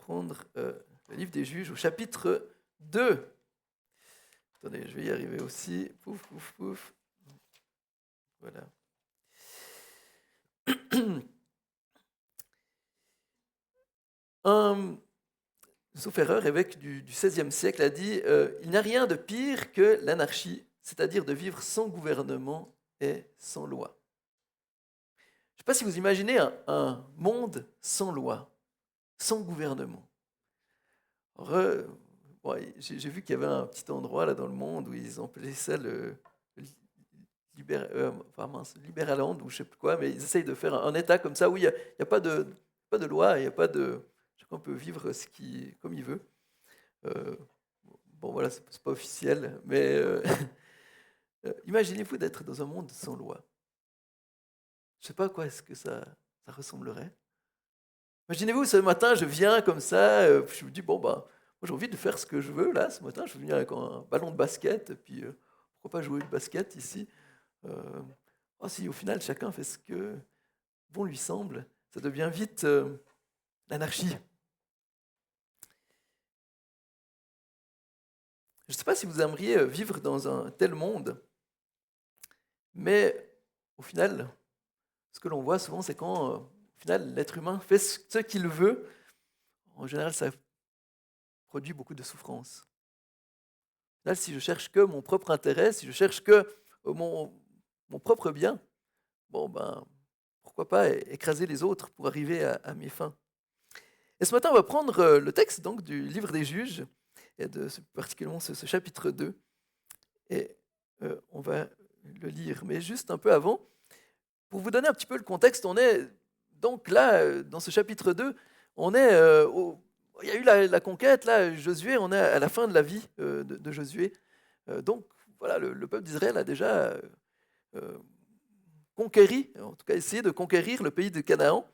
prendre le livre des Juges au chapitre 2. Attendez, je vais y arriver aussi. Pouf, pouf, pouf. Voilà. Un sauf-erreur, évêque du XVIe siècle, a dit il n'y a rien de pire que l'anarchie, c'est-à-dire de vivre sans gouvernement et sans loi. Je ne sais pas si vous imaginez un monde sans loi, sans gouvernement. Bon, j'ai vu qu'il y avait un petit endroit là dans le monde où ils appelaient ça le Libéraland ou je ne sais plus quoi, mais ils essayent de faire un État comme ça où il n'y a pas de loi, il n'y a pas de... Chacun peut vivre comme il veut. Bon voilà, c'est pas officiel, mais imaginez-vous d'être dans un monde sans loi. Je ne sais pas à quoi est-ce que ça ressemblerait. Imaginez-vous, ce matin, je viens comme ça, je me dis, bon, bah, moi j'ai envie de faire ce que je veux, là, ce matin, je viens avec un ballon de basket, et puis pourquoi pas jouer au basket ici si au final, chacun fait ce que bon lui semble, ça devient vite l'anarchie. Je ne sais pas si vous aimeriez vivre dans un tel monde, mais au final, ce que l'on voit souvent, c'est quand au final, l'être humain fait ce qu'il veut, en général, ça produit beaucoup de souffrance. Là, si je cherche que mon propre intérêt, si je cherche que mon propre bien, bon ben, pourquoi pas écraser les autres pour arriver à mes fins. Et ce matin, on va prendre le texte donc du livre des Juges, et particulièrement ce chapitre 2, et on va le lire. Mais juste un peu avant, pour vous donner un petit peu le contexte, on est donc là, dans ce chapitre 2, on est il y a eu la conquête, là, Josué, on est à la fin de la vie de Josué. Donc, voilà, le peuple d'Israël a déjà conquéri, en tout cas essayé de conquérir le pays de Canaan.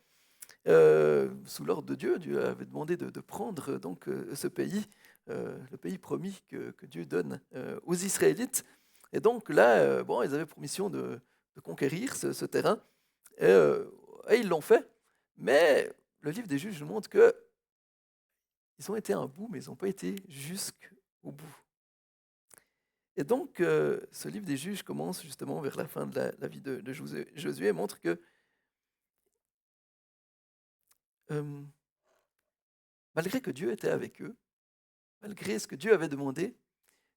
Sous l'ordre de Dieu, Dieu avait demandé de prendre donc ce pays, le pays promis que Dieu donne aux Israélites. Et donc là, bon, ils avaient pour mission de conquérir ce terrain, et ils l'ont fait. Mais le livre des Juges nous montre qu'ils ont été à un bout, mais ils n'ont pas été jusqu'au bout. Et donc, ce livre des Juges commence justement vers la fin de la vie de Josué et montre que malgré que Dieu était avec eux, malgré ce que Dieu avait demandé,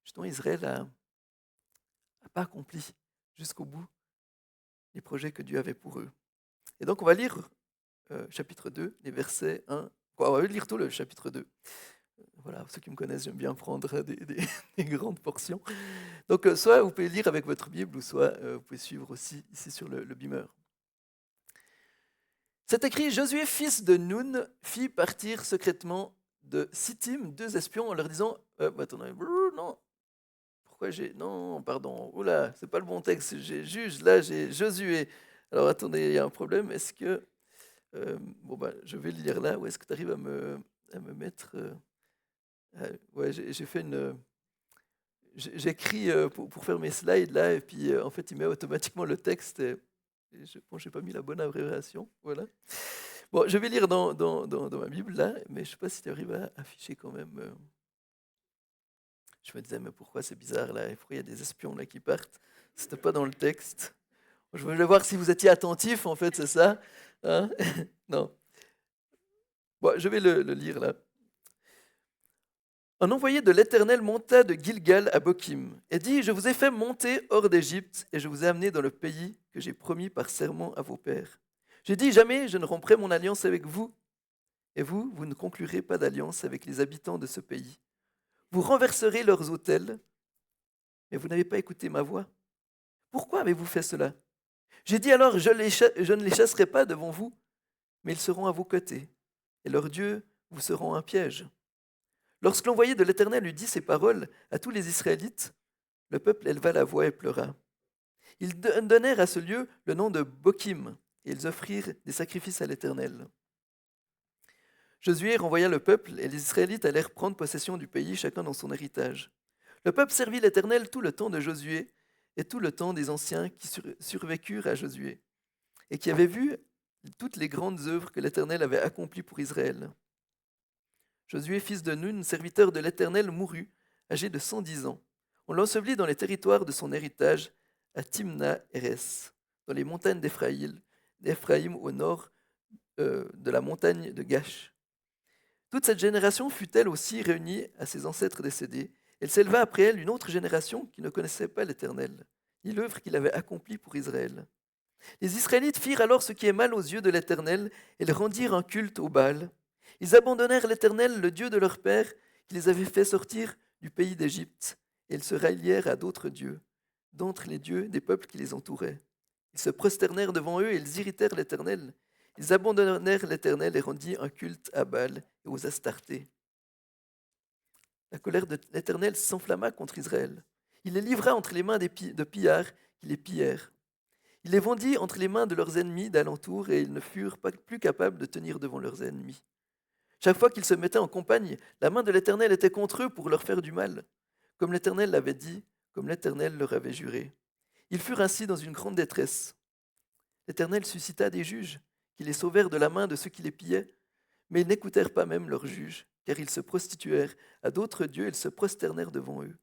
justement Israël n'a pas accompli jusqu'au bout les projets que Dieu avait pour eux. Et donc on va lire chapitre 2, les versets 1. On va lire tout le chapitre 2. Voilà, ceux qui me connaissent, j'aime bien prendre des grandes portions. Donc soit vous pouvez lire avec votre Bible, ou soit vous pouvez suivre aussi ici sur le beamer. C'est écrit, Josué, fils de Nun, fit partir secrètement de Sittim 2 espions en leur disant, attendez, non, pourquoi j'ai, non, pardon, oula, c'est pas le bon texte, j'ai Juge, là j'ai Josué. Alors attendez, il y a un problème, est-ce que, je vais le lire là, ou est-ce que tu arrives à me mettre, ouais, j'ai fait j'écris pour faire mes slides là, et puis en fait il met automatiquement le texte, et j'ai pas mis la bonne abréviation, voilà. Bon, je vais lire dans ma Bible là, mais je sais pas si tu arrives à afficher quand même. Je me disais, mais pourquoi c'est bizarre là? Pourquoi il y a des espions là qui partent? C'était pas dans le texte. Je voulais voir si vous étiez attentif, en fait, c'est ça? Hein? Non. Bon, je vais le lire là. Un envoyé de l'Éternel monta de Gilgal à Bokim et dit, je vous ai fait monter hors d'Égypte et je vous ai amené dans le pays que j'ai promis par serment à vos pères. J'ai dit, jamais je ne romprai mon alliance avec vous, et vous ne conclurez pas d'alliance avec les habitants de ce pays. Vous renverserez leurs autels, mais vous n'avez pas écouté ma voix. Pourquoi avez-vous fait cela? J'ai dit alors, je ne les chasserai pas devant vous, mais ils seront à vos côtés, et leurs dieux vous seront un piège. Lorsque l'envoyé de l'Éternel eut dit ces paroles à tous les Israélites, le peuple éleva la voix et pleura. Ils donnèrent à ce lieu le nom de Bokim, et ils offrirent des sacrifices à l'Éternel. Josué renvoya le peuple, et les Israélites allèrent prendre possession du pays, chacun dans son héritage. Le peuple servit l'Éternel tout le temps de Josué, et tout le temps des anciens qui survécurent à Josué, et qui avaient vu toutes les grandes œuvres que l'Éternel avait accomplies pour Israël. Josué, fils de Nun, serviteur de l'Éternel, mourut, âgé de 110 ans. On l'ensevelit dans les territoires de son héritage, à Timna-Hérès, dans les montagnes d'Éphraïm au nord de la montagne de Gash. Toute cette génération fut elle aussi réunie à ses ancêtres décédés. Elle s'éleva après elle une autre génération qui ne connaissait pas l'Éternel, ni l'œuvre qu'il avait accomplie pour Israël. Les Israélites firent alors ce qui est mal aux yeux de l'Éternel, et ils rendirent un culte au Baal. Ils abandonnèrent l'Éternel, le Dieu de leur père, qui les avait fait sortir du pays d'Égypte, et ils se rallièrent à d'autres dieux, d'entre les dieux des peuples qui les entouraient. Ils se prosternèrent devant eux et ils irritèrent l'Éternel. Ils abandonnèrent l'Éternel et rendirent un culte à Baal et aux Astartés. La colère de l'Éternel s'enflamma contre Israël. Il les livra entre les mains de pillards qui les pillèrent. Il les vendit entre les mains de leurs ennemis d'alentour et ils ne furent pas plus capables de tenir devant leurs ennemis. Chaque fois qu'ils se mettaient en campagne, la main de l'Éternel était contre eux pour leur faire du mal, comme l'Éternel l'avait dit, comme l'Éternel leur avait juré. Ils furent ainsi dans une grande détresse. L'Éternel suscita des juges qui les sauvèrent de la main de ceux qui les pillaient, mais ils n'écoutèrent pas même leurs juges, car ils se prostituèrent à d'autres dieux et ils se prosternèrent devant eux.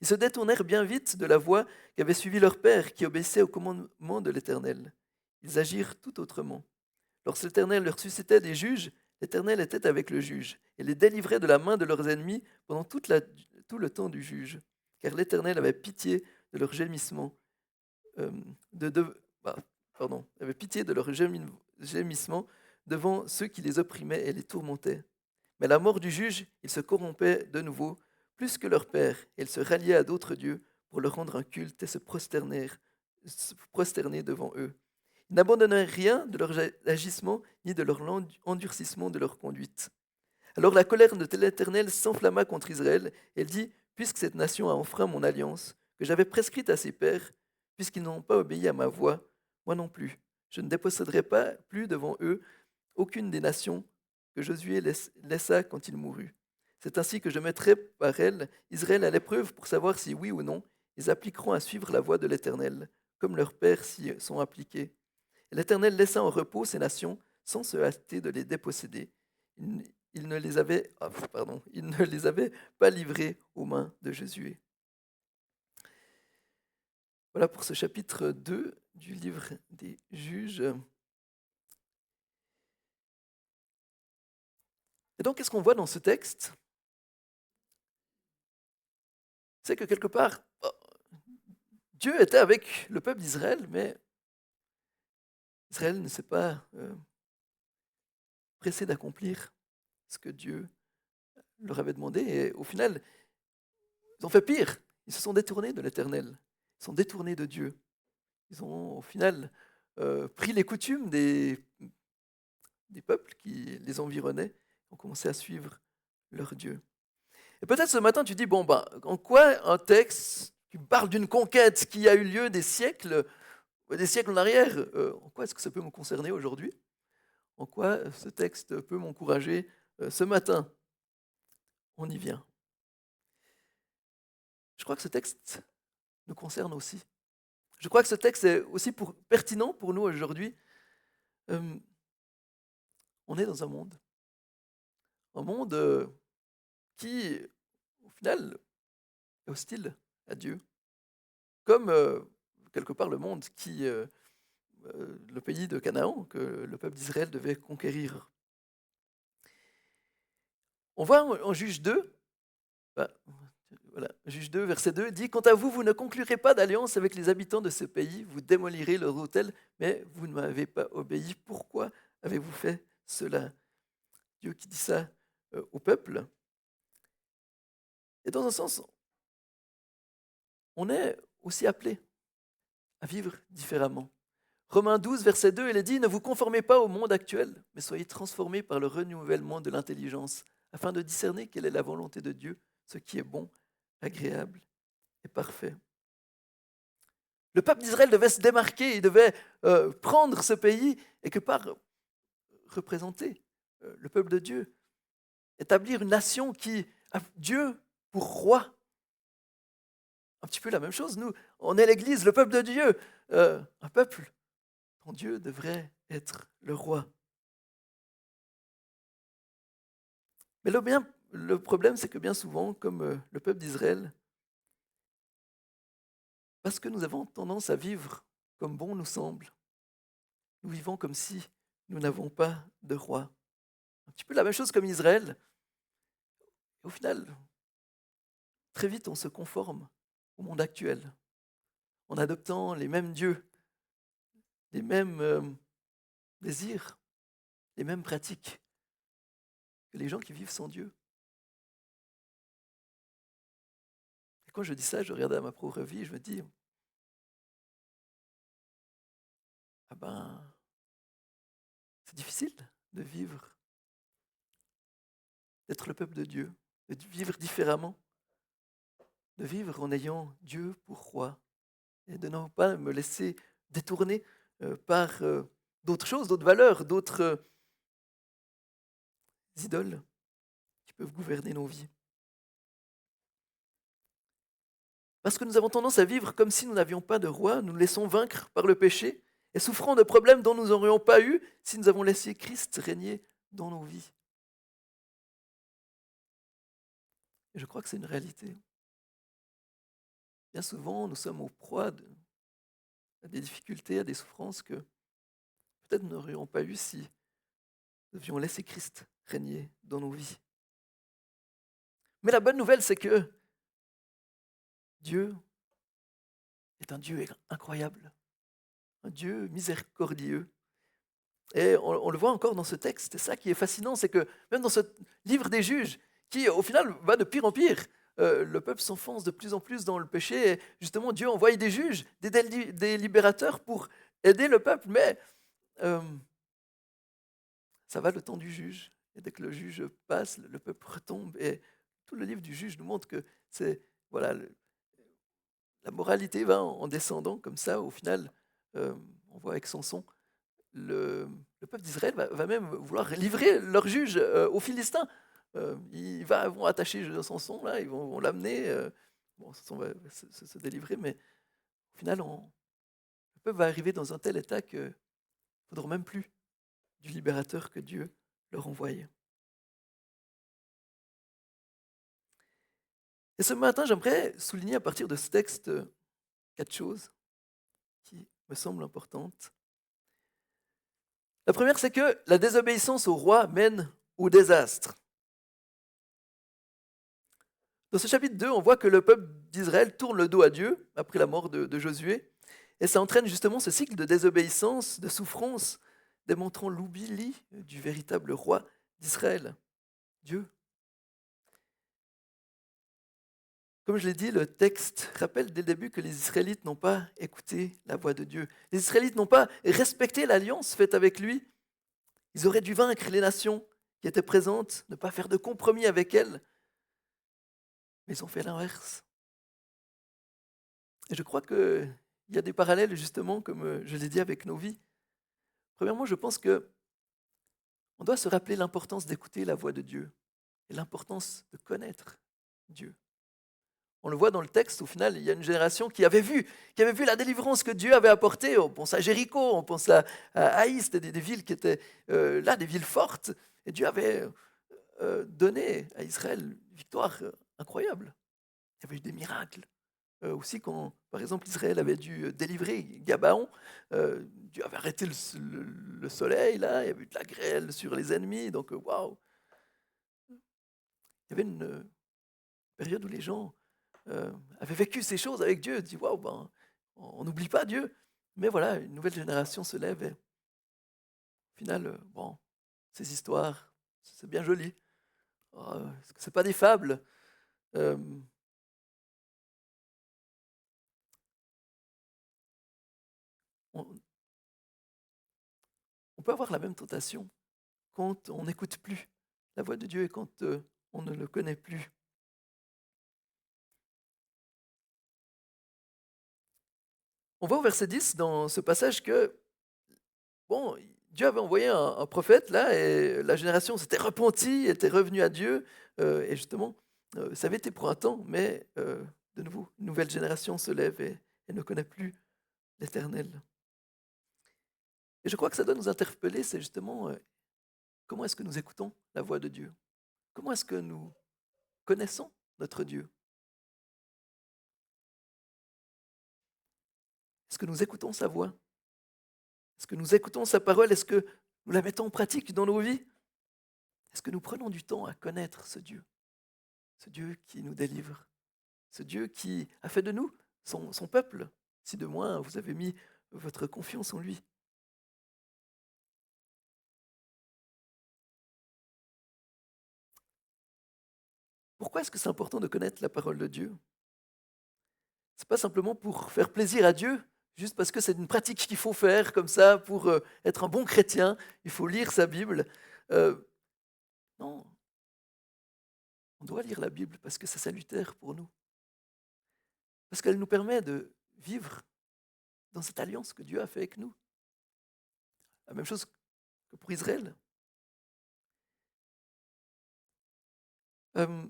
Ils se détournèrent bien vite de la voie qu'avait suivie leur père, qui obéissait au commandement de l'Éternel. Ils agirent tout autrement. Lorsque l'Éternel leur suscitait des juges, l'Éternel était avec le juge et les délivrait de la main de leurs ennemis pendant tout le temps du juge, car l'Éternel avait pitié de leurs gémissements, avait pitié de leurs gémissements devant ceux qui les opprimaient et les tourmentaient. Mais à la mort du juge, ils se corrompaient de nouveau, plus que leur père, et ils se ralliaient à d'autres dieux pour leur rendre un culte et se prosterner devant eux. Ils n'abandonnèrent rien de leur agissement, ni de leur endurcissement de leur conduite. Alors la colère de l'Éternel s'enflamma contre Israël, et elle dit, puisque cette nation a enfreint mon alliance, que j'avais prescrite à ses pères, puisqu'ils n'ont pas obéi à ma voix, moi non plus, je ne déposséderai pas plus devant eux aucune des nations que Josué laissa quand il mourut. C'est ainsi que je mettrai par elle Israël à l'épreuve pour savoir si oui ou non ils appliqueront à suivre la voie de l'Éternel, comme leurs pères s'y sont appliqués. Et l'Éternel laissa en repos ces nations sans se hâter de les déposséder. Il ne les avait pas livrées aux mains de Josué. Voilà pour ce chapitre 2 du livre des Juges. Et donc, qu'est-ce qu'on voit dans ce texte? C'est que quelque part, Dieu était avec le peuple d'Israël, mais Israël ne s'est pas pressé d'accomplir ce que Dieu leur avait demandé. Et au final, ils ont fait pire. Ils se sont détournés de l'Éternel. Ils sont détournés de Dieu. Ils ont au final pris les coutumes des peuples qui les environnaient, ont commencé à suivre leur Dieu. Et peut-être ce matin, tu dis, en quoi un texte qui parle d'une conquête qui a eu lieu des siècles en arrière, en quoi est-ce que ça peut me concerner aujourd'hui? En quoi ce texte peut m'encourager ce matin? On y vient. Je crois que ce texte nous concerne aussi. Je crois que ce texte est aussi pertinent pour nous aujourd'hui. On est dans un monde qui, au final, est hostile à Dieu. Comme, quelque part, le pays de Canaan que le peuple d'Israël devait conquérir. On voit en Juge 2, Juge 2, verset 2, dit « Quant à vous, vous ne conclurez pas d'alliance avec les habitants de ce pays, vous démolirez leur autel, mais vous ne m'avez pas obéi. Pourquoi avez-vous fait cela ?» Dieu qui dit ça au peuple. Et dans un sens, on est aussi appelé à vivre différemment. Romains 12, verset 2, il est dit « Ne vous conformez pas au monde actuel, mais soyez transformés par le renouvellement de l'intelligence, afin de discerner quelle est la volonté de Dieu, ce qui est bon, agréable et parfait. » Le peuple d'Israël devait se démarquer, il devait prendre ce pays et que par représenter le peuple de Dieu, établir une nation qui a Dieu pour roi. Un petit peu la même chose, nous, on est l'Église, le peuple de Dieu, un peuple dont Dieu devrait être le roi. Mais le problème, c'est que bien souvent, comme le peuple d'Israël, parce que nous avons tendance à vivre comme bon nous semble, nous vivons comme si nous n'avons pas de roi. Un petit peu la même chose comme Israël. Au final, très vite, on se conforme au monde actuel, en adoptant les mêmes dieux, les mêmes désirs, les mêmes pratiques que les gens qui vivent sans Dieu. Et quand je dis ça, je regarde à ma propre vie et je me dis, ah ben, c'est difficile de vivre, d'être le peuple de Dieu, de vivre différemment, de vivre en ayant Dieu pour roi et de ne pas me laisser détourner par d'autres choses, d'autres valeurs, d'autres idoles qui peuvent gouverner nos vies. Parce que nous avons tendance à vivre comme si nous n'avions pas de roi, nous nous laissons vaincre par le péché et souffrons de problèmes dont nous n'aurions pas eu si nous avons laissé Christ régner dans nos vies. Et je crois que c'est une réalité. Bien souvent, nous sommes aux proies à des difficultés, à des souffrances que peut-être nous n'aurions pas eu si nous avions laissé Christ régner dans nos vies. Mais la bonne nouvelle, c'est que Dieu est un Dieu incroyable, un Dieu miséricordieux. Et on le voit encore dans ce texte. C'est ça qui est fascinant, c'est que même dans ce livre des juges, qui au final va de pire en pire, le peuple s'enfonce de plus en plus dans le péché. Et justement, Dieu envoie des juges, des libérateurs pour aider le peuple. Mais euh, ça va le temps du juge. Et dès que le juge passe, le peuple retombe. Et tout le livre du juge nous montre que c'est voilà, la moralité va en descendant comme ça. Au final, on voit avec Samson, le peuple d'Israël va même vouloir livrer leur juge aux Philistins. Vont attacher Samson, là, ils vont l'amener. Bon, Samson va se délivrer, mais au final, le peuple va arriver dans un tel état qu'il ne faudra même plus du libérateur que Dieu leur envoie. Et ce matin, j'aimerais souligner à partir de ce texte 4 choses qui me semblent importantes. La première, c'est que la désobéissance au roi mène au désastre. Dans ce chapitre 2, on voit que le peuple d'Israël tourne le dos à Dieu après la mort de Josué. Et ça entraîne justement ce cycle de désobéissance, de souffrance, démontrant l'oubli du véritable roi d'Israël, Dieu. Comme je l'ai dit, le texte rappelle dès le début que les Israélites n'ont pas écouté la voix de Dieu. Les Israélites n'ont pas respecté l'alliance faite avec lui. Ils auraient dû vaincre les nations qui étaient présentes, ne pas faire de compromis avec elles. Mais ils ont fait l'inverse. Et je crois qu'il y a des parallèles, justement, comme je l'ai dit, avec nos vies. Premièrement, je pense que on doit se rappeler l'importance d'écouter la voix de Dieu et l'importance de connaître Dieu. On le voit dans le texte, au final, il y a une génération qui avait vu la délivrance que Dieu avait apportée. On pense à Jéricho, on pense à Haï, c'était des villes qui étaient là, des villes fortes. Et Dieu avait donné à Israël une victoire incroyable. Il y avait eu des miracles. Aussi, quand, par exemple, Israël avait dû délivrer Gabaon, Dieu avait arrêté le soleil, là, il y avait eu de la grêle sur les ennemis. Donc, waouh! Il y avait une période où les gens avaient vécu ces choses avec Dieu, dit waouh, ben, on n'oublie pas Dieu. Mais voilà, une nouvelle génération se lève et au final, bon, ces histoires, c'est bien joli. C'est pas des fables. Euh, on, on peut avoir la même tentation quand on n'écoute plus la voix de Dieu et quand on ne le connaît plus. On voit au verset 10 dans ce passage que bon, Dieu avait envoyé un prophète là, et la génération s'était repentie, était revenue à Dieu, et justement, ça avait été pour un temps, mais de nouveau, une nouvelle génération se lève et ne connaît plus l'Éternel. Et je crois que ça doit nous interpeller, c'est justement comment est-ce que nous écoutons la voix de Dieu? Comment est-ce que nous connaissons notre Dieu? Est-ce que nous écoutons sa voix? Est-ce que nous écoutons sa parole? Est-ce que nous la mettons en pratique dans nos vies? Est-ce que nous prenons du temps à connaître ce Dieu qui nous délivre, ce Dieu qui a fait de nous son peuple, si de moins vous avez mis votre confiance en lui? Pourquoi est-ce que c'est important de connaître la parole de Dieu? C'est pas simplement pour faire plaisir à Dieu, juste parce que c'est une pratique qu'il faut faire comme ça pour être un bon chrétien, il faut lire sa Bible. Euh, non, on doit lire la Bible parce que c'est salutaire pour nous, parce qu'elle nous permet de vivre dans cette alliance que Dieu a fait avec nous. La même chose que pour Israël. Euh,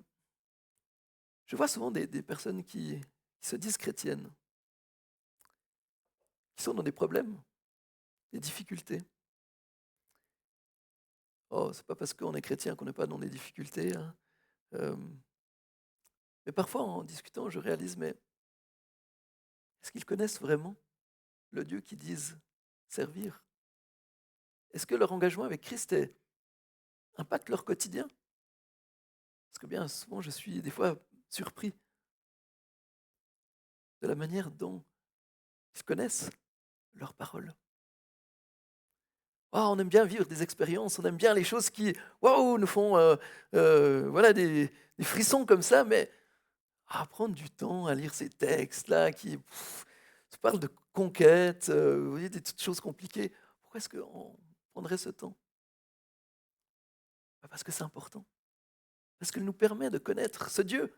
je vois souvent des personnes qui se disent chrétiennes, qui sont dans des problèmes, des difficultés. Oh, c'est pas parce qu'on est chrétien qu'on n'est pas dans des difficultés, hein. Euh, mais parfois, en discutant, je réalise, mais est-ce qu'ils connaissent vraiment le Dieu qu'ils disent servir? Est-ce que leur engagement avec Christ impacte leur quotidien? Parce que bien souvent, je suis des fois surpris de la manière dont ils connaissent leur parole. Ah, on aime bien vivre des expériences, on aime bien les choses qui, waouh, nous font voilà, des frissons comme ça, mais prendre du temps à lire ces textes-là qui se parlent de conquête, vous voyez, des toutes choses compliquées, pourquoi est-ce qu'on prendrait ce temps? Parce que c'est important, parce qu'il nous permet de connaître ce Dieu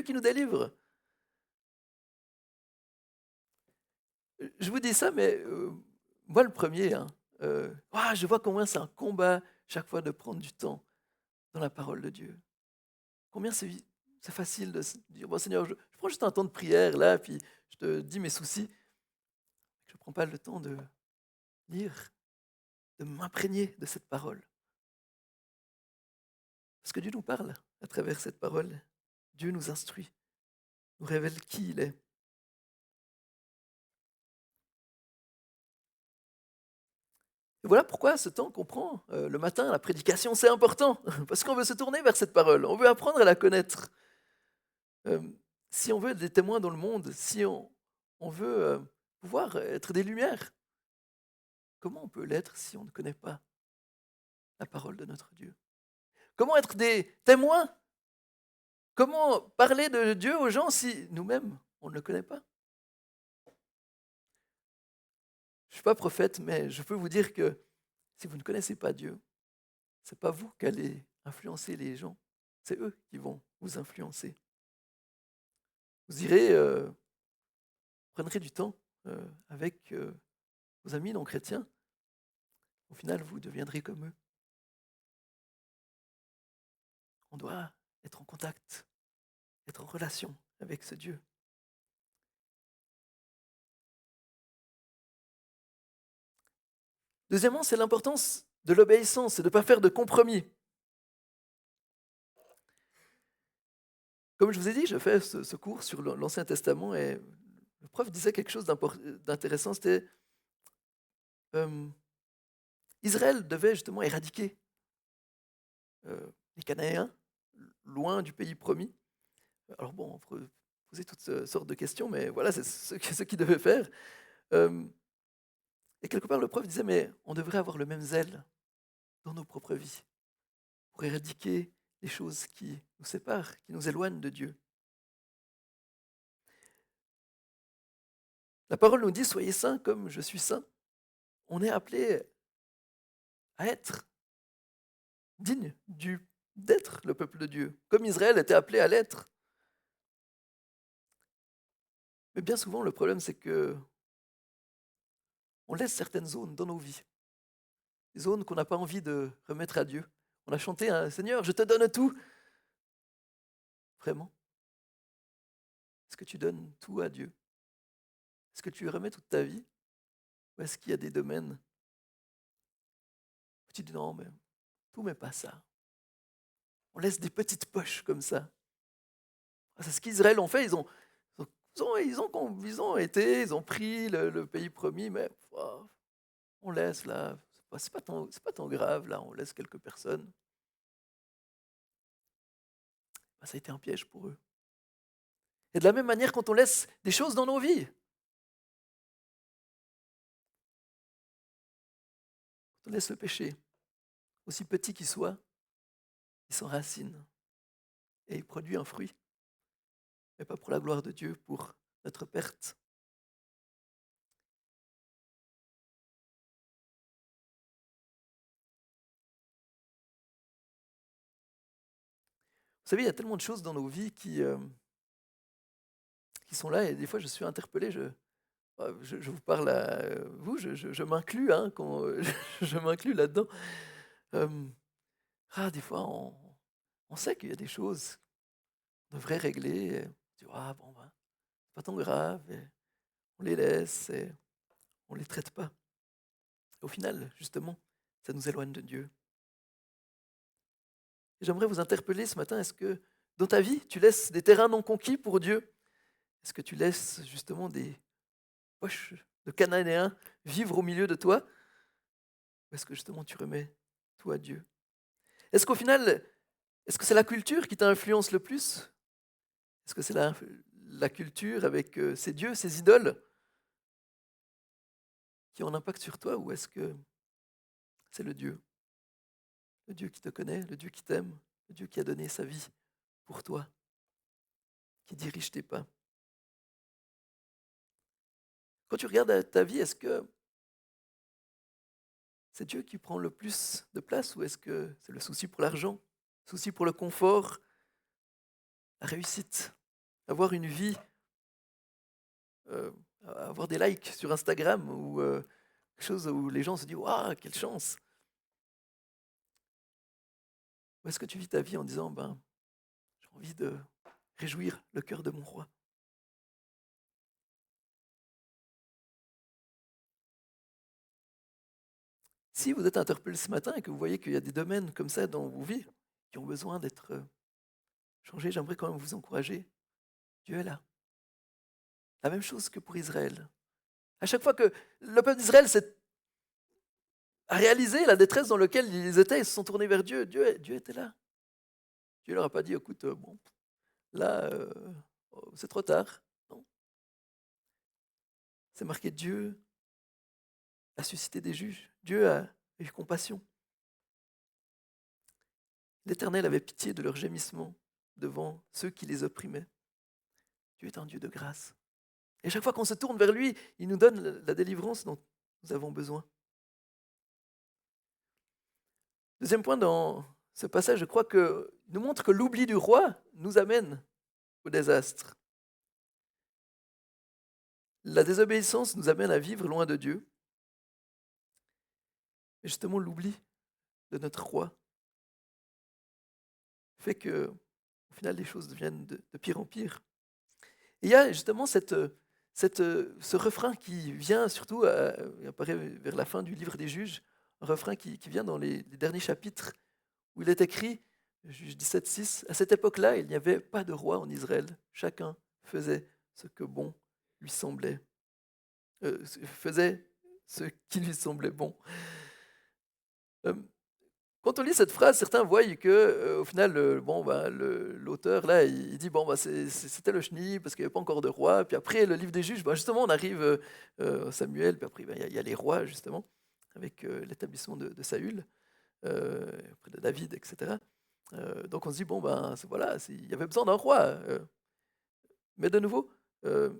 qui nous délivre. Je vous dis ça, mais moi le premier, hein, je vois combien c'est un combat chaque fois de prendre du temps dans la parole de Dieu. Combien c'est facile de se dire, bon Seigneur, je prends juste un temps de prière là, puis je te dis mes soucis. Je ne prends pas le temps de lire, de m'imprégner de cette parole. Parce que Dieu nous parle à travers cette parole. Dieu nous instruit, nous révèle qui il est. Et voilà pourquoi ce temps qu'on prend le matin, la prédication, c'est important. Parce qu'on veut se tourner vers cette parole, on veut apprendre à la connaître. Euh, si on veut être des témoins dans le monde, si on veut pouvoir être des lumières, comment on peut l'être si on ne connaît pas la parole de notre Dieu? Comment être des témoins? Comment parler de Dieu aux gens si nous-mêmes, on ne le connaît pas? Je ne suis pas prophète, mais je peux vous dire que si vous ne connaissez pas Dieu, ce n'est pas vous qui allez influencer les gens, c'est eux qui vont vous influencer. Vous irez, prendrez du temps avec vos amis non chrétiens, au final, vous deviendrez comme eux. On doit être en contact, être en relation avec ce Dieu. Deuxièmement, c'est l'importance de l'obéissance et de ne pas faire de compromis. Comme je vous ai dit, je fais ce cours sur l'Ancien Testament et le prof disait quelque chose d'intéressant, c'était euh, Israël devait justement éradiquer les Cananéens loin du pays promis. Alors bon, on peut poser toutes sortes de questions, mais voilà, c'est ce qu'ils devaient faire. Euh, et quelque part, le prof disait, mais on devrait avoir le même zèle dans nos propres vies pour éradiquer les choses qui nous séparent, qui nous éloignent de Dieu. La parole nous dit, soyez saints comme je suis saint. On est appelé à être digne d'être le peuple de Dieu, comme Israël était appelé à l'être. Mais bien souvent, le problème, c'est que on laisse certaines zones dans nos vies, des zones qu'on n'a pas envie de remettre à Dieu. On a chanté un Seigneur, je te donne tout. Vraiment? Est-ce que tu donnes tout à Dieu? Est-ce que tu lui remets toute ta vie? Ou est-ce qu'il y a des domaines où tu dis non, mais tout, mais pas ça. On laisse des petites poches comme ça. C'est ce qu'Israël ont fait. Ils ont pris le pays promis, mais on laisse là. C'est pas tant grave là. On laisse quelques personnes. Ça a été un piège pour eux. Et de la même manière, quand on laisse des choses dans nos vies, quand on laisse le péché, aussi petit qu'il soit, il s'enracine et il produit un fruit, mais pas pour la gloire de Dieu, pour notre perte. Vous savez, il y a tellement de choses dans nos vies qui sont là, et des fois je suis interpellé, je vous parle à vous, je m'inclus, hein, je m'inclus là-dedans. Euh, des fois, on sait qu'il y a des choses qu'on devrait régler, et on dit, bon, ben, c'est pas tant grave, et on les laisse, et on les traite pas. Au final, justement, ça nous éloigne de Dieu. Et j'aimerais vous interpeller ce matin, est-ce que dans ta vie, tu laisses des terrains non conquis pour Dieu? Est-ce que tu laisses justement des poches de Cananéens vivre au milieu de toi? Ou est-ce que justement tu remets tout à Dieu? Est-ce qu'au final, est-ce que c'est la culture qui t'influence le plus? Est-ce que c'est la culture avec ses dieux, ses idoles qui ont un impact sur toi? Ou est-ce que c'est le Dieu? Le Dieu qui te connaît, le Dieu qui t'aime, le Dieu qui a donné sa vie pour toi, qui dirige tes pas. Quand tu regardes ta vie, est-ce que c'est Dieu qui prend le plus de place ou est-ce que c'est le souci pour l'argent, le souci pour le confort, la réussite, avoir une vie, euh, avoir des likes sur Instagram ou quelque chose où les gens se disent waouh, quelle chance. Ou est-ce que tu vis ta vie en disant j'ai envie de réjouir le cœur de mon roi? Si vous êtes interpellé ce matin et que vous voyez qu'il y a des domaines comme ça dans vos vies qui ont besoin d'être changés, j'aimerais quand même vous encourager. Dieu est là. La même chose que pour Israël. À chaque fois que le peuple d'Israël a réalisé la détresse dans laquelle ils étaient, ils se sont tournés vers Dieu. Dieu était là. Dieu leur a pas dit, écoute, bon, là, c'est trop tard. Non. C'est marqué Dieu a suscité des juges. Dieu a eu compassion. L'Éternel avait pitié de leurs gémissements devant ceux qui les opprimaient. Dieu est un Dieu de grâce. Et chaque fois qu'on se tourne vers lui, il nous donne la délivrance dont nous avons besoin. Deuxième point dans ce passage, je crois qu'il nous montre que l'oubli du roi nous amène au désastre. La désobéissance nous amène à vivre loin de Dieu. Et justement, l'oubli de notre roi fait que, au final, les choses deviennent de pire en pire. Et il y a justement ce refrain qui vient surtout, il apparaît vers la fin du livre des Juges, un refrain qui vient dans les derniers chapitres, où il est écrit, Juge 17:6, à cette époque-là, il n'y avait pas de roi en Israël. Chacun faisait ce que bon lui semblait. Faisait ce qui lui semblait bon. Euh, Quand on lit cette phrase, certains voient que, au final, l'auteur là, il dit c'était le chenil parce qu'il n'y avait pas encore de roi. Puis après, le livre des juges, justement, on arrive à Samuel. Puis après, il y a les rois justement, avec l'établissement de Saül, après de David, etc. Donc on se dit voilà, il y avait besoin d'un roi. Mais de nouveau, euh,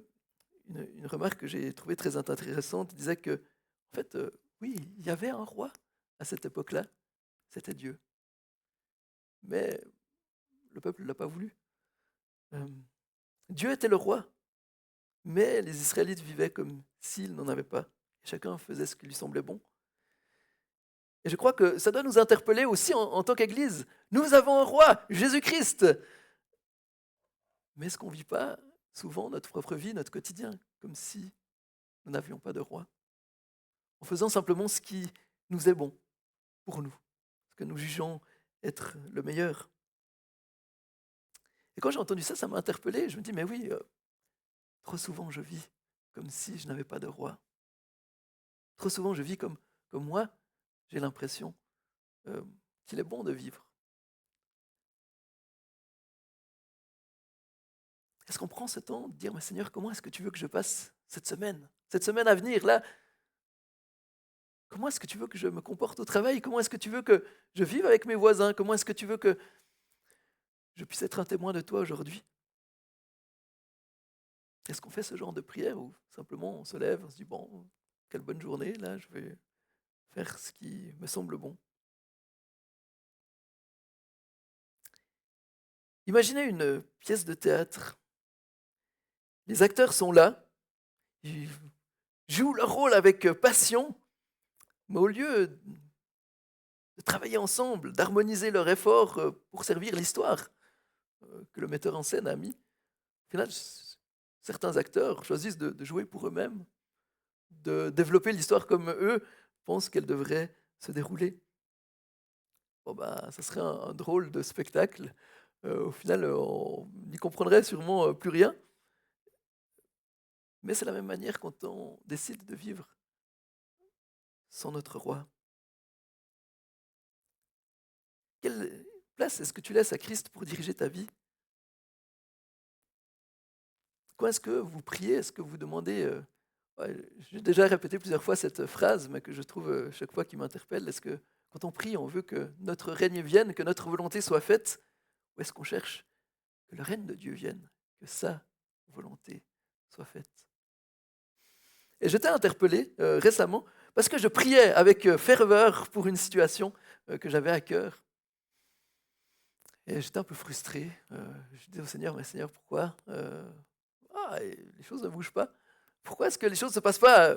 une remarque que j'ai trouvée très intéressante disait que, en fait, oui, il y avait un roi à cette époque-là. C'était Dieu. Mais le peuple ne l'a pas voulu. Euh, Dieu était le roi, mais les Israélites vivaient comme s'ils n'en avaient pas. Chacun faisait ce qui lui semblait bon. Et je crois que ça doit nous interpeller aussi en tant qu'Église. Nous avons un roi, Jésus-Christ. Mais est-ce qu'on ne vit pas souvent notre propre vie, notre quotidien, comme si nous n'avions pas de roi, en faisant simplement ce qui nous est bon pour nous, ce que nous jugeons être le meilleur? Et quand j'ai entendu ça, ça m'a interpellé. Je me dis, mais oui, trop souvent je vis comme si je n'avais pas de roi. Trop souvent je vis comme moi, j'ai l'impression euh, qu'il est bon de vivre. Est-ce qu'on prend ce temps de dire, mais Seigneur, comment est-ce que tu veux que je passe cette semaine à venir, là? Comment est-ce que tu veux que je me comporte au travail? Comment est-ce que tu veux que je vive avec mes voisins? Comment est-ce que tu veux que je puisse être un témoin de toi aujourd'hui? Est-ce qu'on fait ce genre de prière ou simplement on se lève, on se dit, bon, quelle bonne journée, là, je vais faire ce qui me semble bon. Imaginez une pièce de théâtre. Les acteurs sont là, ils jouent leur rôle avec passion, mais au lieu de travailler ensemble, d'harmoniser leurs efforts pour servir l'histoire que le metteur en scène a mis, au final, certains acteurs choisissent de jouer pour eux-mêmes, de développer l'histoire comme eux pensent qu'elle devrait se dérouler. Bon ben, ça serait un drôle de spectacle. Au final, on n'y comprendrait sûrement plus rien. Mais c'est la même manière quand on décide de vivre sans notre roi. Quelle place est-ce que tu laisses à Christ pour diriger ta vie? Quand est-ce que vous priez? Est-ce que vous demandez ouais, j'ai déjà répété plusieurs fois cette phrase, mais que je trouve chaque fois qui m'interpelle. Est-ce que quand on prie, on veut que notre règne vienne, que notre volonté soit faite? Ou est-ce qu'on cherche que le règne de Dieu vienne, que sa volonté soit faite? Et j'étais interpellé récemment parce que je priais avec ferveur pour une situation que j'avais à cœur. Et j'étais un peu frustré. Je disais au Seigneur, mais Seigneur, pourquoi les choses ne bougent pas? Pourquoi est-ce que les choses ne se passent pas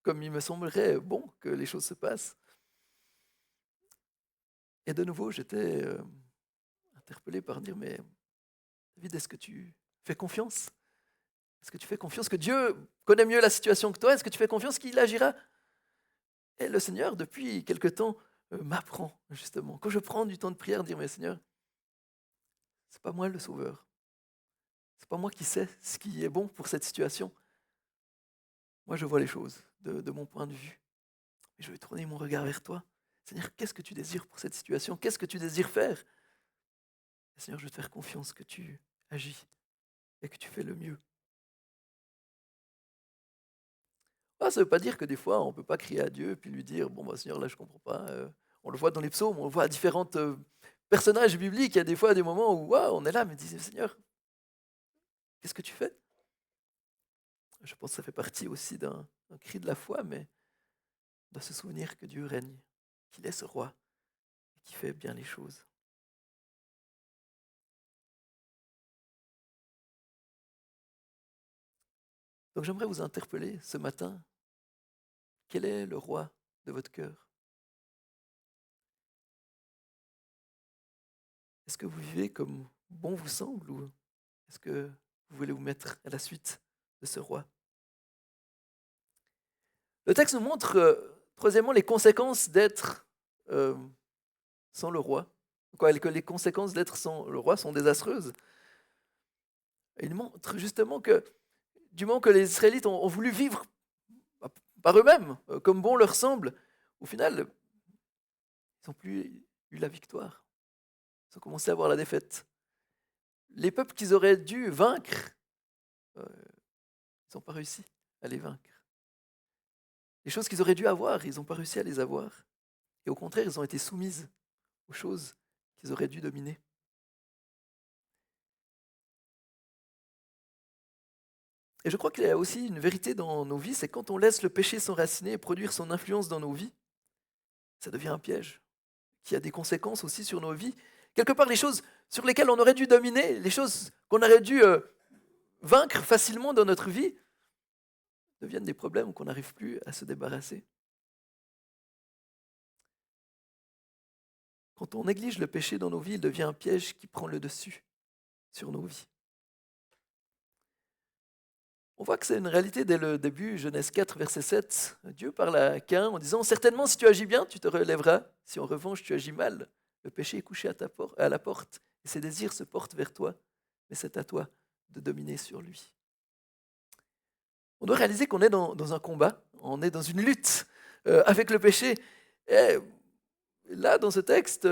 comme il me semblerait bon que les choses se passent? Et de nouveau, j'étais interpellé par dire, mais David, est-ce que tu fais confiance? Est-ce que tu fais confiance que Dieu connaît mieux la situation que toi? Est-ce que tu fais confiance qu'il agira? Et le Seigneur, depuis quelque temps, m'apprend justement. Quand je prends du temps de prière, dire, mais Seigneur, c'est pas moi le sauveur. C'est pas moi qui sais ce qui est bon pour cette situation. Moi, je vois les choses de mon point de vue. Et je vais tourner mon regard vers toi. Seigneur, qu'est-ce que tu désires pour cette situation? Qu'est-ce que tu désires faire? Et Seigneur, je vais te faire confiance que tu agis et que tu fais le mieux. Ah, ça ne veut pas dire que des fois, on ne peut pas crier à Dieu et puis lui dire, bon, bah, Seigneur, là, je ne comprends pas. On le voit dans les psaumes, on le voit à différents personnages bibliques. Il y a des fois des moments où on est là, mais disait, Seigneur, qu'est-ce que tu fais? Je pense que ça fait partie aussi d'un cri de la foi, mais on doit se souvenir que Dieu règne, qu'il est ce roi et qu'il fait bien les choses. Donc j'aimerais vous interpeller ce matin. Quel est le roi de votre cœur? Est-ce que vous vivez comme bon vous semble ou est-ce que vous voulez vous mettre à la suite de ce roi? Le texte nous montre, troisièmement, les conséquences d'être sans le roi. Que les conséquences d'être sans le roi sont désastreuses. Et il montre justement que du moment que les Israélites ont voulu vivre par eux-mêmes, comme bon leur semble, au final, ils n'ont plus eu la victoire. Ils ont commencé à avoir la défaite. Les peuples qu'ils auraient dû vaincre, ils n'ont pas réussi à les vaincre. Les choses qu'ils auraient dû avoir, ils n'ont pas réussi à les avoir. Et au contraire, ils ont été soumises aux choses qu'ils auraient dû dominer. Et je crois qu'il y a aussi une vérité dans nos vies, c'est quand on laisse le péché s'enraciner et produire son influence dans nos vies, ça devient un piège qui a des conséquences aussi sur nos vies. Quelque part, les choses sur lesquelles on aurait dû dominer, les choses qu'on aurait dû vaincre facilement dans notre vie, deviennent des problèmes qu'on n'arrive plus à se débarrasser. Quand on néglige le péché dans nos vies, il devient un piège qui prend le dessus sur nos vies. On voit que c'est une réalité dès le début, Genèse 4, verset 7. Dieu parle à Caïn en disant « Certainement, si tu agis bien, tu te relèveras. Si en revanche, tu agis mal, le péché est couché à la porte, et ses désirs se portent vers toi, mais c'est à toi de dominer sur lui. On doit réaliser qu'on est dans un combat, on est dans une lutte avec le péché. Et là, dans ce texte,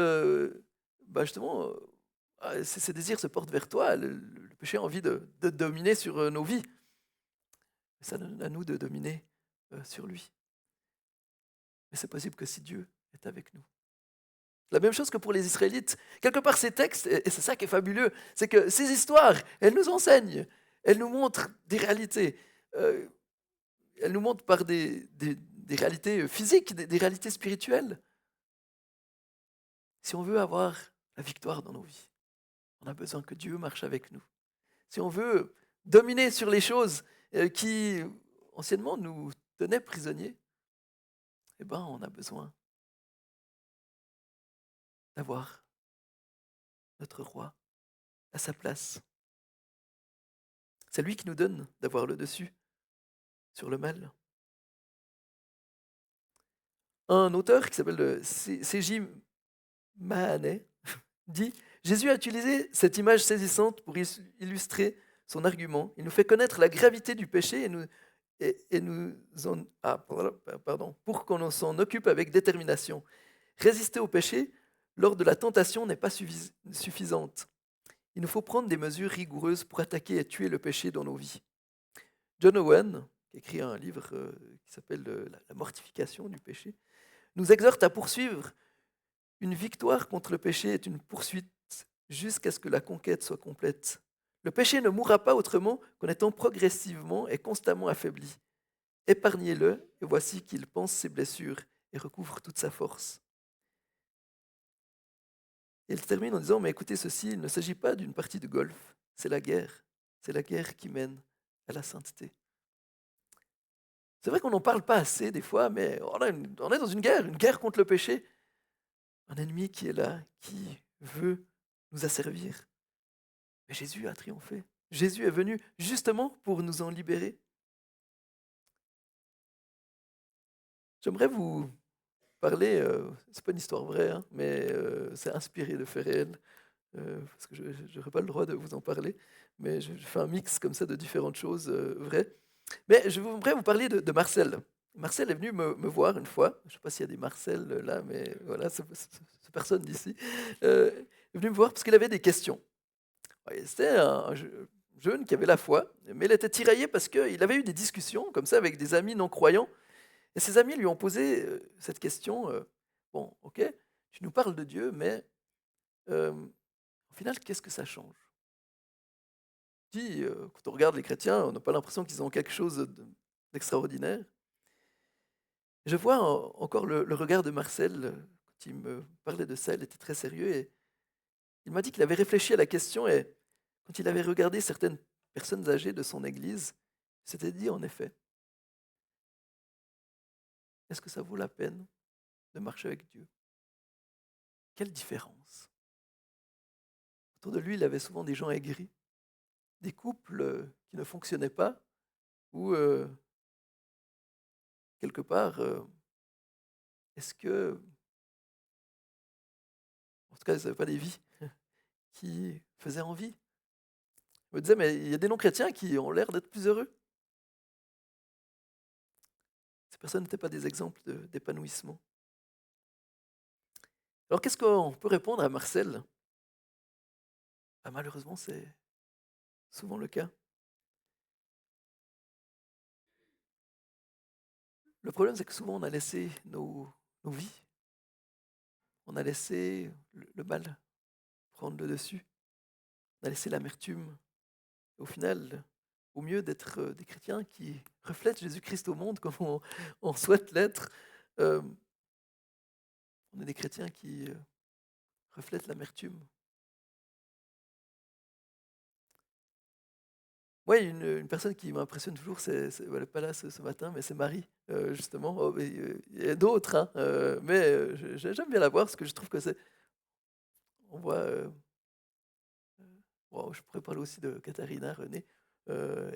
justement, ses désirs se portent vers toi. Le péché a envie de dominer sur nos vies. C'est à nous de dominer sur lui. Mais c'est possible que si Dieu est avec nous. La même chose que pour les Israélites. Quelque part, ces textes, et c'est ça qui est fabuleux, c'est que ces histoires, elles nous enseignent, elles nous montrent des réalités. Euh, Elles nous montrent par des réalités physiques, des réalités spirituelles. Si on veut avoir la victoire dans nos vies, on a besoin que Dieu marche avec nous. Si on veut dominer sur les choses qui, anciennement, nous tenaient prisonniers, eh ben, on a besoin d'avoir notre roi à sa place. C'est lui qui nous donne d'avoir le dessus sur le mal. Un auteur qui s'appelle C.J. Mahaney dit: Jésus a utilisé cette image saisissante pour illustrer son argument. Il nous fait connaître la gravité du péché et nous pour qu'on s'en occupe avec détermination. Résister au péché lors de la tentation n'est pas suffisante. Il nous faut prendre des mesures rigoureuses pour attaquer et tuer le péché dans nos vies. John Owen, qui a écrit un livre qui s'appelle La mortification du péché, nous exhorte à poursuivre. Une victoire contre le péché est une poursuite jusqu'à ce que la conquête soit complète. Le péché ne mourra pas autrement qu'en étant progressivement et constamment affaibli. Épargnez-le, et voici qu'il pense ses blessures et recouvre toute sa force. Et il termine en disant: mais écoutez ceci, il ne s'agit pas d'une partie de golf, c'est la guerre. C'est la guerre qui mène à la sainteté. C'est vrai qu'on n'en parle pas assez des fois, mais on est dans une guerre contre le péché. Un ennemi qui est là, qui veut nous asservir. Mais Jésus a triomphé. Jésus est venu justement pour nous en libérer. J'aimerais vous parler, c'est pas une histoire vraie, hein, mais c'est inspiré de faits réels, parce que je n'aurais pas le droit de vous en parler, mais je fais un mix comme ça de différentes choses vraies. Mais je voudrais vous parler de Marcel. Marcel est venu me voir une fois. Je ne sais pas s'il y a des Marcel là, mais voilà, c'est personne d'ici. Il est venu me voir parce qu'il avait des questions. Ouais, c'était un jeune qui avait la foi, mais il était tiraillé parce qu'il avait eu des discussions comme ça avec des amis non-croyants. Et ses amis lui ont posé cette question, bon, ok, tu nous parles de Dieu, mais au final, qu'est-ce que ça change? Puis, quand on regarde les chrétiens, on n'a pas l'impression qu'ils ont quelque chose d'extraordinaire. Je vois encore le regard de Marcel, quand il me parlait de ça, il était très sérieux et il m'a dit qu'il avait réfléchi à la question et quand il avait regardé certaines personnes âgées de son église, il s'était dit en effet, est-ce que ça vaut la peine de marcher avec Dieu? Quelle différence? Autour de lui, il avait souvent des gens aigris, des couples qui ne fonctionnaient pas, ou quelque part, est-ce que, en tout cas, ils n'avaient pas des vies qui faisaient envie? Je me disais, mais il y a des non-chrétiens qui ont l'air d'être plus heureux. Ces personnes n'étaient pas des exemples d'épanouissement. Alors qu'est-ce qu'on peut répondre à Marcel? Malheureusement, c'est souvent le cas. Le problème, c'est que souvent, on a laissé nos vies, on a laissé le mal prendre le dessus, on a laissé l'amertume. Au final, au mieux d'être des chrétiens qui reflètent Jésus-Christ au monde comme on souhaite l'être, euh, on est des chrétiens qui reflètent l'amertume. Moi, une personne qui m'impressionne toujours, elle n'est pas là ce matin, mais c'est Marie, justement. Oh, mais, il y a d'autres, hein, mais j'aime bien la voir parce que je trouve que c'est. On voit. Wow, je pourrais parler aussi de Katharina, René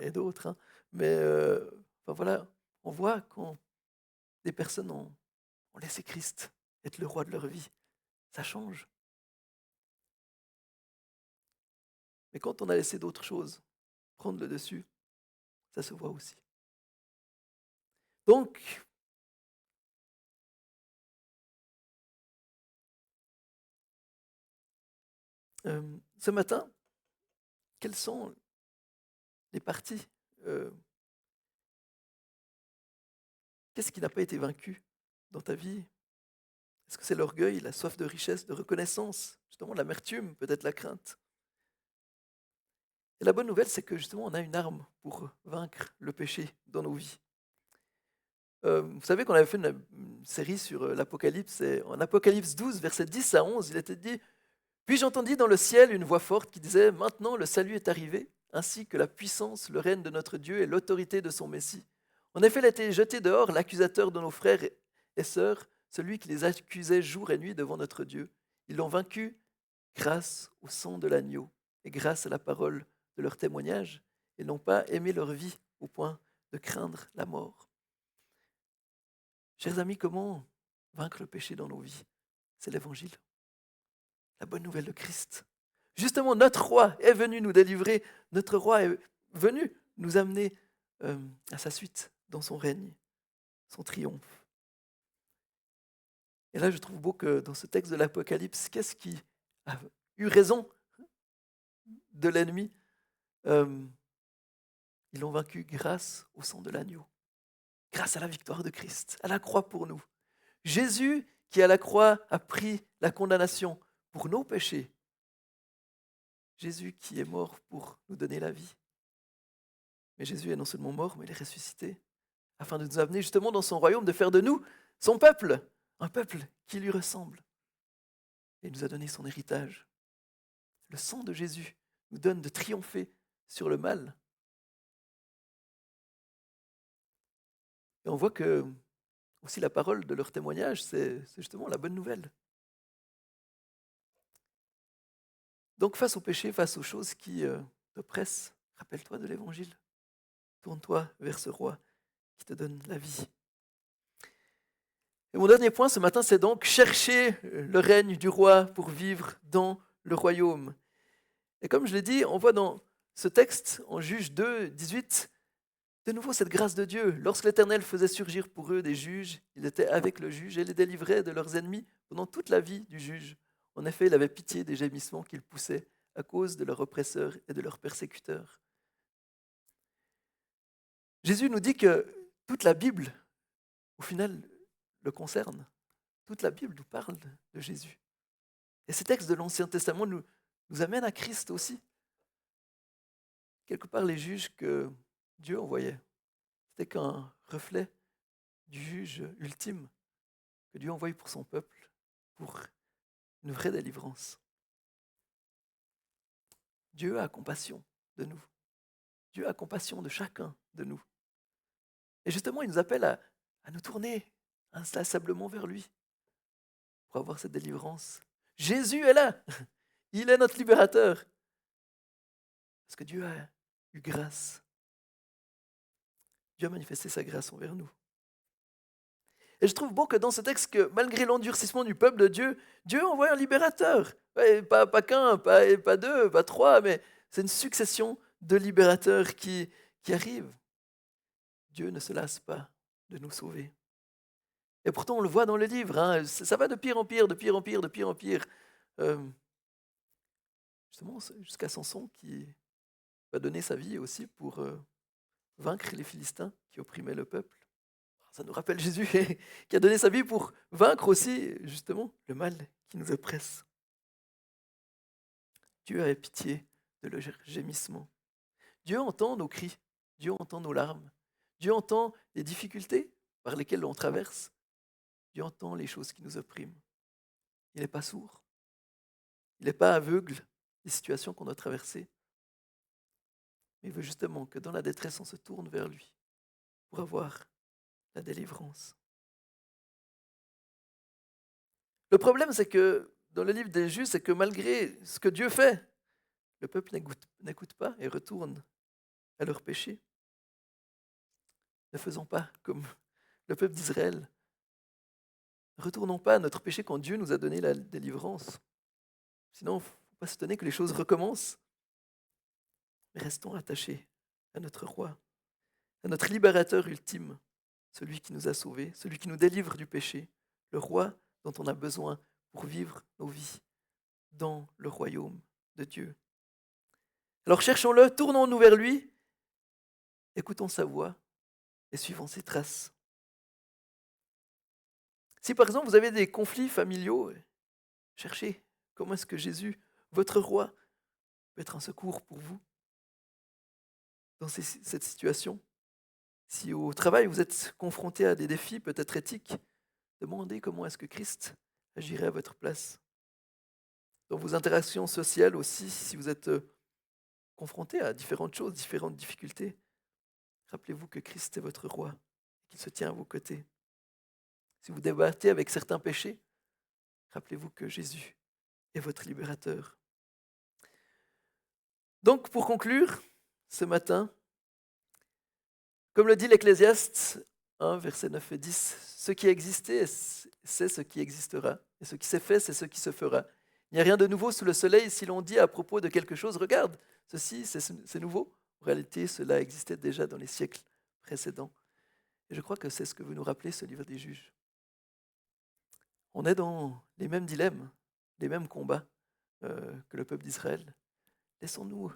et d'autres, hein, mais enfin, voilà, on voit quand des personnes ont laissé Christ être le roi de leur vie, ça change. Mais quand on a laissé d'autres choses prendre le dessus, ça se voit aussi. Donc, ce matin, quelles sont les parties, heu, qu'est-ce qui n'a pas été vaincu dans ta vie? Est-ce que c'est l'orgueil, la soif de richesse, de reconnaissance, justement l'amertume, peut-être la crainte? Et la bonne nouvelle, c'est que justement, on a une arme pour vaincre le péché dans nos vies. Vous savez qu'on avait fait une série sur, l'Apocalypse et en Apocalypse 12, versets 10 à 11, il était dit: «Puis j'entendis dans le ciel une voix forte qui disait: Maintenant le salut est arrivé, ainsi que la puissance, le règne de notre Dieu et l'autorité de son Messie. En effet, il a été jeté dehors l'accusateur de nos frères et sœurs, celui qui les accusait jour et nuit devant notre Dieu. Ils l'ont vaincu grâce au sang de l'agneau et grâce à la parole de leur témoignage. Ils n'ont pas aimé leur vie au point de craindre la mort.» Chers amis, comment vaincre le péché dans nos vies? C'est l'Évangile, la bonne nouvelle de Christ. Justement, notre roi est venu nous délivrer, notre roi est venu nous amener à sa suite dans son règne, son triomphe. Et là, je trouve beau que dans ce texte de l'Apocalypse, qu'est-ce qui a eu raison de l'ennemi? Euh, Ils l'ont vaincu grâce au sang de l'agneau, grâce à la victoire de Christ, à la croix pour nous. Jésus, qui à la croix a pris la condamnation pour nos péchés, Jésus qui est mort pour nous donner la vie. Mais Jésus est non seulement mort, mais il est ressuscité, afin de nous amener justement dans son royaume, de faire de nous son peuple, un peuple qui lui ressemble. Et il nous a donné son héritage. Le sang de Jésus nous donne de triompher sur le mal. Et on voit que aussi la parole de leur témoignage, c'est justement la bonne nouvelle. Donc face au péché, face aux choses qui t'oppressent, rappelle-toi de l'Évangile. Tourne-toi vers ce roi qui te donne la vie. Et mon dernier point ce matin, c'est donc chercher le règne du roi pour vivre dans le royaume. Et comme je l'ai dit, on voit dans ce texte, en Juge 2, 18, de nouveau cette grâce de Dieu. Lorsque l'Éternel faisait surgir pour eux des juges, il était avec le juge et les délivrait de leurs ennemis pendant toute la vie du juge. En effet, il avait pitié des gémissements qu'ils poussaient à cause de leurs oppresseurs et de leurs persécuteurs. Jésus nous dit que toute la Bible, au final, le concerne. Toute la Bible nous parle de Jésus. Et ces textes de l'Ancien Testament nous amènent à Christ aussi. Quelque part, les juges que Dieu envoyait, c'était qu'un reflet du juge ultime que Dieu envoie pour son peuple, pour une vraie délivrance. Dieu a compassion de nous. Dieu a compassion de chacun de nous. Et justement, il nous appelle à nous tourner inlassablement vers lui pour avoir cette délivrance. Jésus est là. Il est notre libérateur. Parce que Dieu a eu grâce. Dieu a manifesté sa grâce envers nous. Et je trouve beau que dans ce texte, que malgré l'endurcissement du peuple de Dieu, Dieu envoie un libérateur. Ouais, pas qu'un, pas deux, pas trois, mais c'est une succession de libérateurs qui arrivent. Dieu ne se lasse pas de nous sauver. Et pourtant, on le voit dans le livre, hein, ça va de pire en pire, de pire en pire, de pire en pire. Euh, Justement, jusqu'à Samson qui va donner sa vie aussi pour vaincre les Philistins qui opprimaient le peuple. Ça nous rappelle Jésus qui a donné sa vie pour vaincre aussi, justement, le mal qui nous oppresse. Dieu a pitié de le gémissement. Dieu entend nos cris, Dieu entend nos larmes, Dieu entend les difficultés par lesquelles on traverse, Dieu entend les choses qui nous oppriment. Il n'est pas sourd, il n'est pas aveugle des situations qu'on doit traverser, mais il veut justement que dans la détresse, on se tourne vers lui pour avoir la délivrance. Le problème, c'est que dans le livre des Juges, c'est que malgré ce que Dieu fait, le peuple n'écoute pas et retourne à leur péché. Ne faisons pas comme le peuple d'Israël. Ne retournons pas à notre péché quand Dieu nous a donné la délivrance. Sinon, il ne faut pas s'étonner que les choses recommencent. mais restons attachés à notre roi, à notre libérateur ultime, celui qui nous a sauvés, celui qui nous délivre du péché, le roi dont on a besoin pour vivre nos vies dans le royaume de Dieu. Alors cherchons-le, tournons-nous vers lui, écoutons sa voix et suivons ses traces. Si par exemple vous avez des conflits familiaux, cherchez comment est-ce que Jésus, votre roi, peut être un secours pour vous dans cette situation. Si au travail vous êtes confronté à des défis peut-être éthiques, demandez comment est-ce que Christ agirait à votre place. Dans vos interactions sociales aussi, si vous êtes confronté à différentes choses, différentes difficultés, rappelez-vous que Christ est votre roi, qu'il se tient à vos côtés. Si vous débattez avec certains péchés, rappelez-vous que Jésus est votre libérateur. Donc, pour conclure, ce matin, comme le dit l'Ecclésiaste 1, versets 9 et 10, ce qui a existé, c'est ce qui existera, et ce qui s'est fait, c'est ce qui se fera. Il n'y a rien de nouveau sous le soleil si l'on dit à propos de quelque chose, regarde, ceci, c'est nouveau. En réalité, cela existait déjà dans les siècles précédents. Et je crois que c'est ce que veut nous rappeler ce livre des Juges. On est dans les mêmes dilemmes, les mêmes combats que le peuple d'Israël. Laissons-nous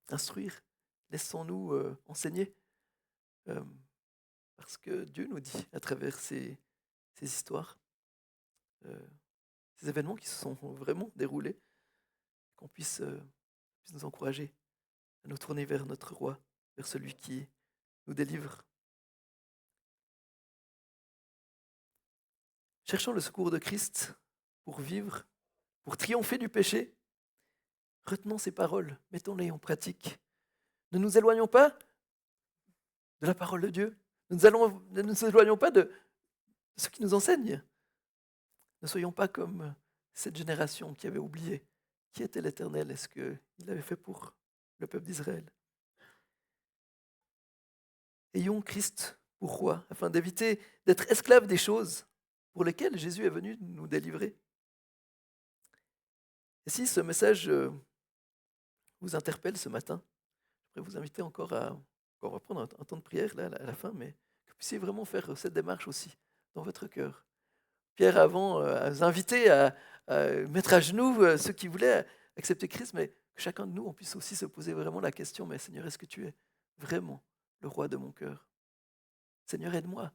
instruire, laissons-nous enseigner, euh, parce que Dieu nous dit à travers ces histoires, euh, ces événements qui se sont vraiment déroulés, qu'on puisse nous encourager à nous tourner vers notre roi, vers celui qui nous délivre. Cherchons le secours de Christ pour vivre, pour triompher du péché. Retenons ces paroles, mettons-les en pratique. Ne nous éloignons pas de la parole de Dieu. Ne nous éloignons pas de ce qui nous enseigne. Ne soyons pas comme cette génération qui avait oublié qui était l'Éternel et ce qu'il avait fait pour le peuple d'Israël. Ayons Christ pour roi, afin d'éviter d'être esclaves des choses pour lesquelles Jésus est venu nous délivrer. Et si ce message vous interpelle ce matin, je voudrais vous inviter on va prendre un temps de prière là, à la fin, mais que vous puissiez vraiment faire cette démarche aussi dans votre cœur. Pierre avant a invité à mettre à genoux ceux qui voulaient accepter Christ, mais que chacun de nous, on puisse aussi se poser vraiment la question, mais Seigneur, est-ce que tu es vraiment le roi de mon cœur? Seigneur, aide-moi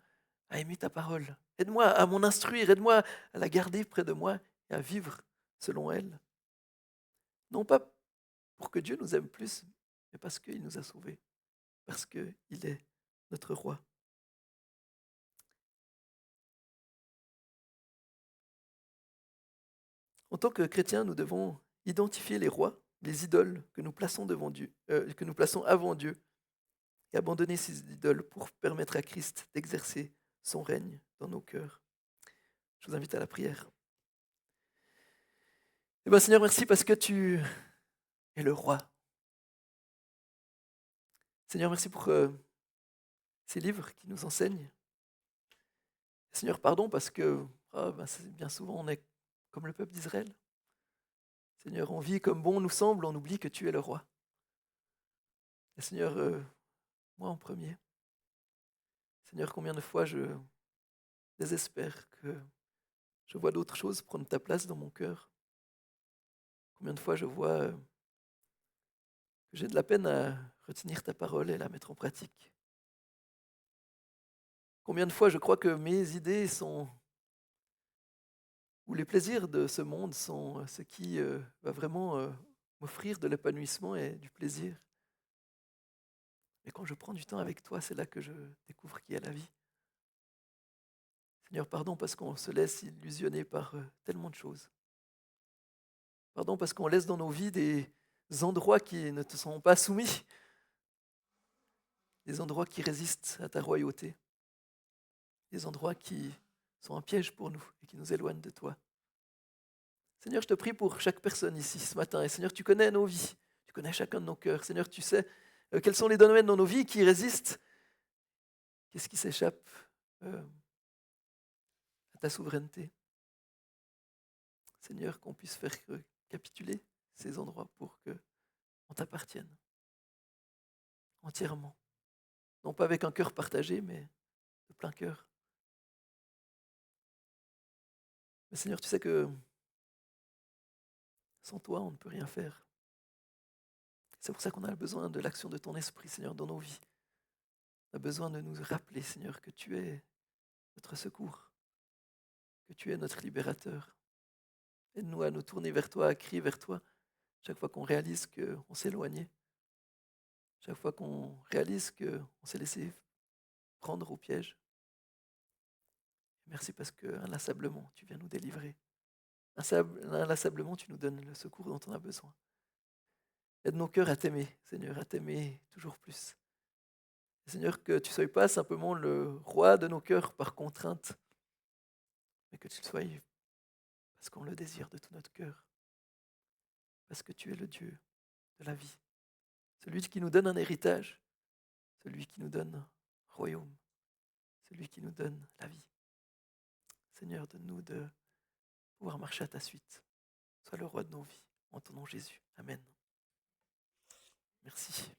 à aimer ta parole. Aide-moi à m'en instruire, aide-moi à la garder près de moi et à vivre selon elle. Non pas pour que Dieu nous aime plus, mais parce qu'il nous a sauvés, parce qu'il est notre roi. En tant que chrétiens, nous devons identifier les rois, les idoles que nous plaçons devant Dieu, que nous plaçons avant Dieu, et abandonner ces idoles pour permettre à Christ d'exercer son règne dans nos cœurs. Je vous invite à la prière. Eh bien, Seigneur, merci parce que tu es le roi. Seigneur, merci pour ces livres qui nous enseignent. Seigneur, pardon parce que bien souvent on est comme le peuple d'Israël. Seigneur, on vit comme bon nous semble, on oublie que tu es le roi. Et Seigneur, moi en premier. Seigneur, combien de fois je désespère que je vois d'autres choses prendre ta place dans mon cœur. Combien de fois je vois que j'ai de la peine à retenir ta parole et la mettre en pratique. Combien de fois je crois que mes idées sont, ou les plaisirs de ce monde sont ce qui va vraiment m'offrir de l'épanouissement et du plaisir. Mais quand je prends du temps avec toi, c'est là que je découvre qui est la vie. Seigneur, pardon parce qu'on se laisse illusionner par tellement de choses. Pardon parce qu'on laisse dans nos vies des endroits qui ne te sont pas soumis, des endroits qui résistent à ta royauté, des endroits qui sont un piège pour nous et qui nous éloignent de toi. Seigneur, je te prie pour chaque personne ici ce matin. Et Seigneur, tu connais nos vies, tu connais chacun de nos cœurs. Seigneur, tu sais quels sont les domaines dans nos vies qui résistent. Qu'est-ce qui s'échappe à ta souveraineté? Seigneur, qu'on puisse faire capituler ces endroits pour que t'appartiennent, entièrement. Non pas avec un cœur partagé, mais de plein cœur. Mais Seigneur, tu sais que sans toi, on ne peut rien faire. C'est pour ça qu'on a besoin de l'action de ton esprit, Seigneur, dans nos vies. On a besoin de nous rappeler, Seigneur, que tu es notre secours, que tu es notre libérateur. Aide-nous à nous tourner vers toi, à crier vers toi, chaque fois qu'on réalise qu'on s'est éloigné, chaque fois qu'on réalise qu'on s'est laissé prendre au piège. Merci parce que inlassablement, tu viens nous délivrer. Inlassablement, tu nous donnes le secours dont on a besoin. Aide nos cœurs à t'aimer, Seigneur, à t'aimer toujours plus. Seigneur, que tu ne sois pas simplement le roi de nos cœurs par contrainte, mais que tu le sois parce qu'on le désire de tout notre cœur, parce que tu es le Dieu de la vie, celui qui nous donne un héritage, celui qui nous donne un royaume, celui qui nous donne la vie. Seigneur, donne-nous de pouvoir marcher à ta suite. Sois le roi de nos vies. En ton nom Jésus. Amen. Merci.